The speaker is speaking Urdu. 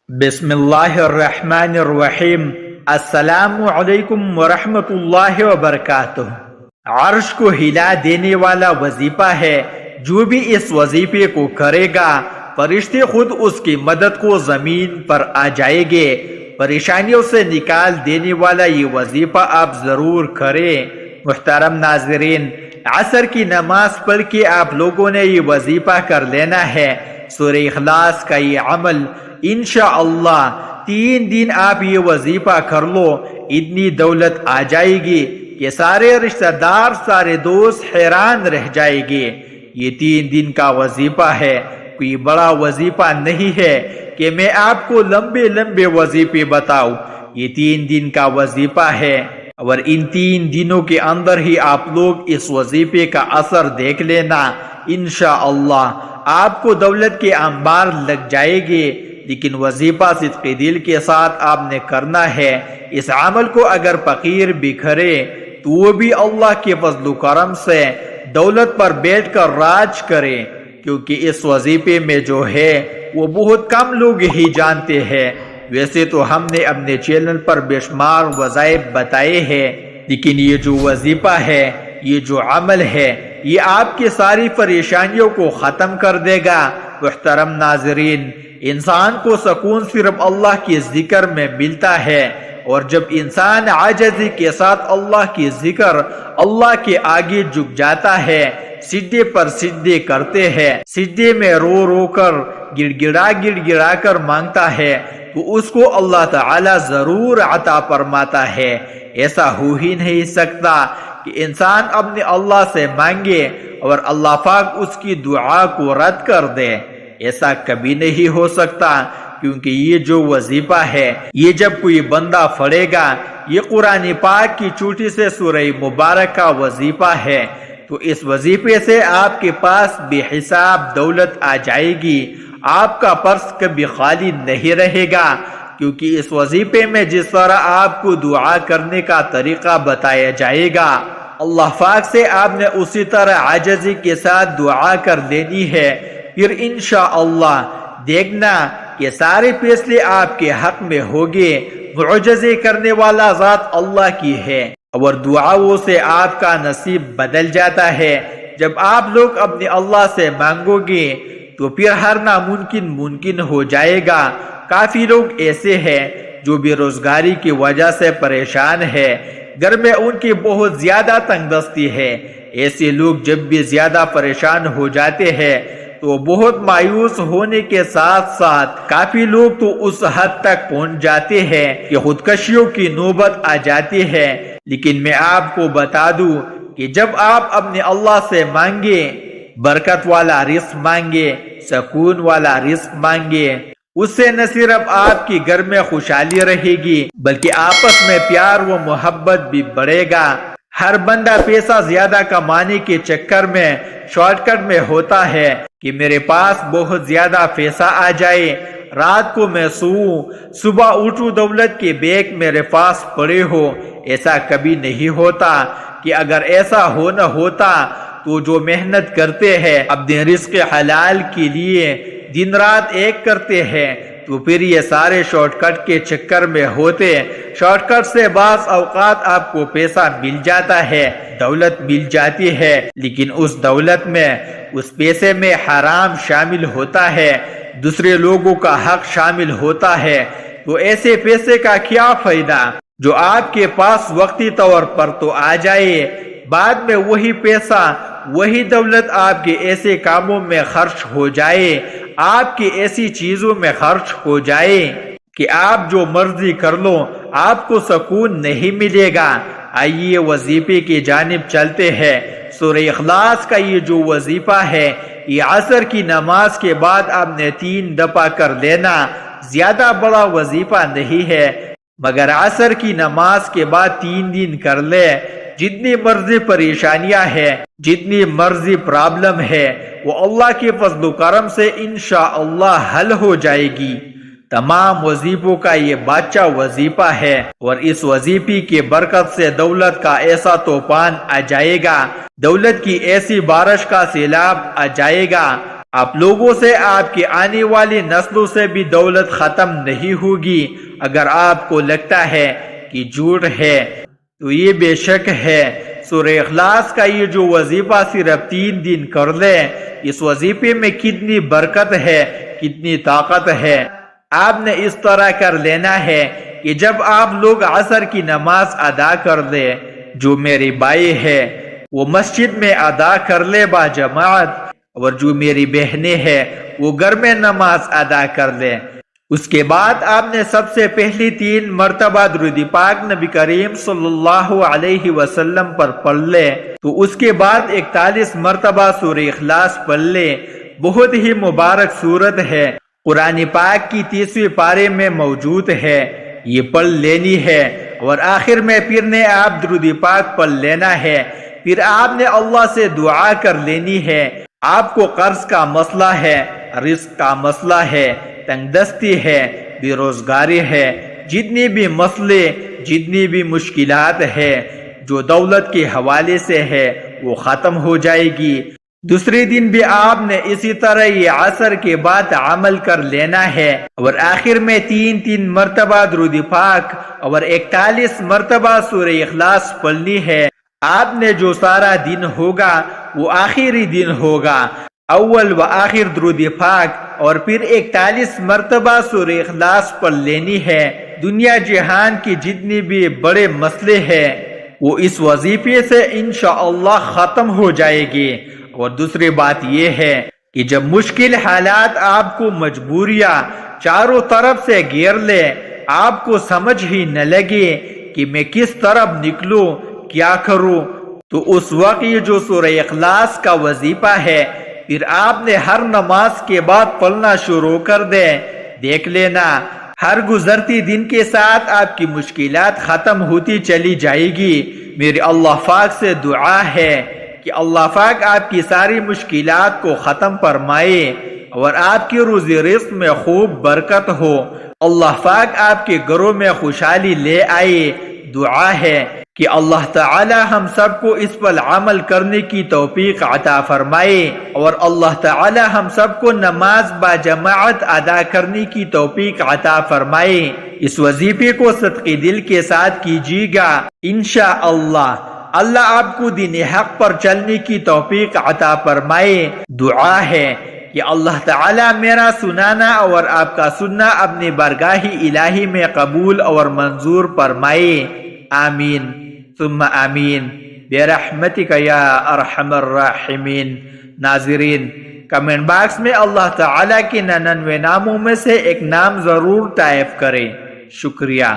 بسم اللہ الرحمن الرحیم۔ السلام علیکم ورحمۃ اللہ وبرکاتہ۔ عرش کو ہلا دینے والا وظیفہ ہے، جو بھی اس وظیفے کو کرے گا فرشتے خود اس کی مدد کو زمین پر آ جائیں گے۔ پریشانیوں سے نکال دینے والا یہ وظیفہ آپ ضرور کریں۔ محترم ناظرین، عصر کی نماز پڑھ کے آپ لوگوں نے یہ وظیفہ کر لینا ہے۔ سورہ اخلاص کا یہ عمل انشاءاللہ 3 دن آپ یہ وظیفہ کر لو، اتنی دولت آ جائے گی کہ سارے رشتہ دار، سارے دوست حیران رہ جائے گے۔ یہ 3 دن کا وظیفہ ہے، کوئی بڑا وظیفہ نہیں ہے کہ میں آپ کو لمبے لمبے وظیفے بتاؤں۔ یہ 3 دن کا وظیفہ ہے، اور ان 3 دنوں کے اندر ہی آپ لوگ اس وظیفے کا اثر دیکھ لینا۔ انشاءاللہ آپ کو دولت کے انبار لگ جائے گے، لیکن وظیفہ صدق دل کے ساتھ آپ نے کرنا ہے۔ اس عمل کو اگر فقیر بھی کرے تو وہ بھی اللہ کے فضل و کرم سے دولت پر بیٹھ کر راج کرے، کیونکہ اس وظیفے میں جو ہے وہ بہت کم لوگ ہی جانتے ہیں۔ ویسے تو ہم نے اپنے چینل پر بے شمار وظائف بتائے ہیں، لیکن یہ جو وظیفہ ہے، یہ جو عمل ہے، یہ آپ کی ساری پریشانیوں کو ختم کر دے گا۔ محترم ناظرین، انسان کو سکون صرف اللہ کے ذکر میں ملتا ہے، اور جب انسان عاجزی کے ساتھ اللہ کی ذکر، اللہ کے آگے جھک جاتا ہے، سجدے پر سجدے کرتے ہیں، سجدے میں رو رو کر گڑ گڑا کر مانگتا ہے، تو اس کو اللہ تعالی ضرور عطا فرماتا ہے۔ ایسا ہو ہی نہیں سکتا کہ انسان اپنے اللہ سے مانگے اور اللہ پاک اس کی دعا کو رد کر دے۔ ایسا کبھی نہیں ہو سکتا، کیونکہ یہ جو وظیفہ ہے، یہ جب کوئی بندہ پڑھے گا، یہ قرآن پاک کی چھوٹی سے سورہ مبارک کا وظیفہ ہے، تو اس وظیفے سے آپ کے پاس بے حساب دولت آ جائے گی۔ آپ کا پرس کبھی خالی نہیں رہے گا، کیونکہ اس وظیفے میں جس طرح آپ کو دعا کرنے کا طریقہ بتایا جائے گا، اللہ پاک سے آپ نے اسی طرح عاجزی کے ساتھ دعا کر لینی ہے۔ پھر انشاءاللہ دیکھنا کہ سارے فیصلے آپ کے حق میں ہوگے۔ معجزے کرنے والا ذات اللہ کی ہے، اور دعاؤں سے آپ کا نصیب بدل جاتا ہے۔ جب آپ لوگ اپنے اللہ سے مانگو گے تو پھر ہر ناممکن ممکن ہو جائے گا۔ کافی لوگ ایسے ہیں جو بے روزگاری کی وجہ سے پریشان ہیں، گھر میں ان کی بہت زیادہ تنگ دستی ہے۔ ایسے لوگ جب بھی زیادہ پریشان ہو جاتے ہیں تو بہت مایوس ہونے کے ساتھ ساتھ کافی لوگ تو اس حد تک پہنچ جاتے ہیں کہ خودکشیوں کی نوبت آ جاتی ہے۔ لیکن میں آپ کو بتا دوں کہ جب آپ اپنے اللہ سے مانگے، برکت والا رزق مانگے، سکون والا رزق مانگے، اس سے نہ صرف آپ کی گھر میں خوشحالی رہے گی، بلکہ آپس میں پیار و محبت بھی بڑھے گا۔ ہر بندہ پیسہ زیادہ کمانے کے چکر میں شارٹ کٹ میں ہوتا ہے کہ میرے پاس بہت زیادہ پیسہ آ جائے، رات کو میں سوؤں، صبح اٹھوں دولت کے بیگ میرے پاس پڑے ہو۔ ایسا کبھی نہیں ہوتا کہ اگر ایسا ہونا ہوتا تو جو محنت کرتے ہیں اپنے رزق حلال کے لیے، دن رات ایک کرتے ہیں، تو پھر یہ سارے شارٹ کٹ کے چکر میں ہوتے۔ شارٹ کٹ سے بعض اوقات آپ کو پیسہ مل جاتا ہے، دولت مل جاتی ہے، لیکن اس دولت میں، اس پیسے میں حرام شامل ہوتا ہے، دوسرے لوگوں کا حق شامل ہوتا ہے۔ تو ایسے پیسے کا کیا فائدہ جو آپ کے پاس وقتی طور پر تو آ جائے، بعد میں وہی پیسہ، وہی دولت آپ کے ایسے کاموں میں خرچ ہو جائے، آپ کی ایسی چیزوں میں خرچ ہو جائے کہ آپ جو مرضی کر لو، آپ کو سکون نہیں ملے گا۔ آئیے وظیفے کی جانب چلتے ہیں۔ سورہ اخلاص کا یہ جو وظیفہ ہے، یہ عصر کی نماز کے بعد آپ نے 3 دفعہ کر لینا۔ زیادہ بڑا وظیفہ نہیں ہے، مگر عصر کی نماز کے بعد 3 دن کر لے۔ جتنی مرضی پریشانیاں ہیں، جتنی مرضی پرابلم ہے، وہ اللہ کے فضل و کرم سے انشاءاللہ حل ہو جائے گی۔ تمام وظیفوں کا یہ بادشاہ وظیفہ ہے، اور اس وظیفے کی برکت سے دولت کا ایسا طوفان آ جائے گا، دولت کی ایسی بارش کا سیلاب آ جائے گا، آپ لوگوں سے آپ کی آنے والی نسلوں سے بھی دولت ختم نہیں ہوگی۔ اگر آپ کو لگتا ہے کہ جھوٹ ہے تو یہ بے شک ہے۔ سورہ اخلاص کا یہ جو وظیفہ صرف 3 دن کر لے، اس وظیفے میں کتنی برکت ہے، کتنی طاقت ہے۔ آپ نے اس طرح کر لینا ہے کہ جب آپ لوگ عصر کی نماز ادا کر لے، جو میری بھائی ہے وہ مسجد میں ادا کر لے با جماعت، اور جو میری بہنیں ہیں وہ گھر میں نماز ادا کر لے۔ اس کے بعد آپ نے سب سے پہلی 3 مرتبہ درود پاک نبی کریم صلی اللہ علیہ وسلم پر پڑھ لے، تو اس کے بعد 41 مرتبہ سورہ اخلاص پڑھ لے۔ بہت ہی مبارک سورت ہے، قرآن پاک کی 30ویں پارے میں موجود ہے، یہ پڑھ لینی ہے۔ اور آخر میں پھر نے آپ درود پاک پڑھ لینا ہے۔ پھر آپ نے اللہ سے دعا کر لینی ہے۔ آپ کو قرض کا مسئلہ ہے، رزق کا مسئلہ ہے، تنگ دستی ہے، بے روزگاری ہے، جتنی بھی مسئلے، جتنی بھی مشکلات ہے جو دولت کے حوالے سے ہے وہ ختم ہو جائے گی۔ دوسرے دن بھی آپ نے اسی طرح یہ عصر کے بعد عمل کر لینا ہے، اور آخر میں 3 مرتبہ درود پاک اور 41 مرتبہ سورہ اخلاص پڑھنی ہے۔ آپ نے جو سارا دن ہوگا وہ آخری دن ہوگا، اول و آخر درود پاک اور پھر 41 مرتبہ سورہ اخلاص پڑھ لینی ہے۔ دنیا جہان کی جتنی بھی بڑے مسئلے ہیں وہ اس وظیفے سے انشاءاللہ ختم ہو جائے گی۔ اور دوسری بات یہ ہے کہ جب مشکل حالات آپ کو مجبوریاں چاروں طرف سے گھیر لے، آپ کو سمجھ ہی نہ لگے کہ میں کس طرف نکلوں، کیا کروں، تو اس وقت یہ جو سورہ اخلاص کا وظیفہ ہے پھر آپ نے ہر نماز کے بعد پڑھنا شروع کر دے۔ دیکھ لینا ہر گزرتی دن کے ساتھ آپ کی مشکلات ختم ہوتی چلی جائے گی۔ میری اللہ پاک سے دعا ہے کہ اللہ پاک آپ کی ساری مشکلات کو ختم فرمائے اور آپ کی روزی رزق میں خوب برکت ہو۔ اللہ پاک آپ کے گھروں میں خوشحالی لے آئے۔ دعا ہے کہ اللہ تعالی ہم سب کو اس پر عمل کرنے کی توفیق عطا فرمائے، اور اللہ تعالی ہم سب کو نماز با جماعت ادا کرنے کی توفیق عطا فرمائے۔ اس وظیفے کو صدقی دل کے ساتھ کیجیے گا، انشاءاللہ اللہ آپ کو دین حق پر چلنے کی توفیق عطا فرمائے۔ دعا ہے کہ اللہ تعالی میرا سنانا اور آپ کا سننا اپنی بارگاہ الہی میں قبول اور منظور فرمائے۔ آمین ثم آمین برحمتک یا ارحم الراحمین۔ ناظرین، کمنٹ باکس میں اللہ تعالی کے 99 ناموں میں سے ایک نام ضرور ٹائپ کریں۔ شکریہ۔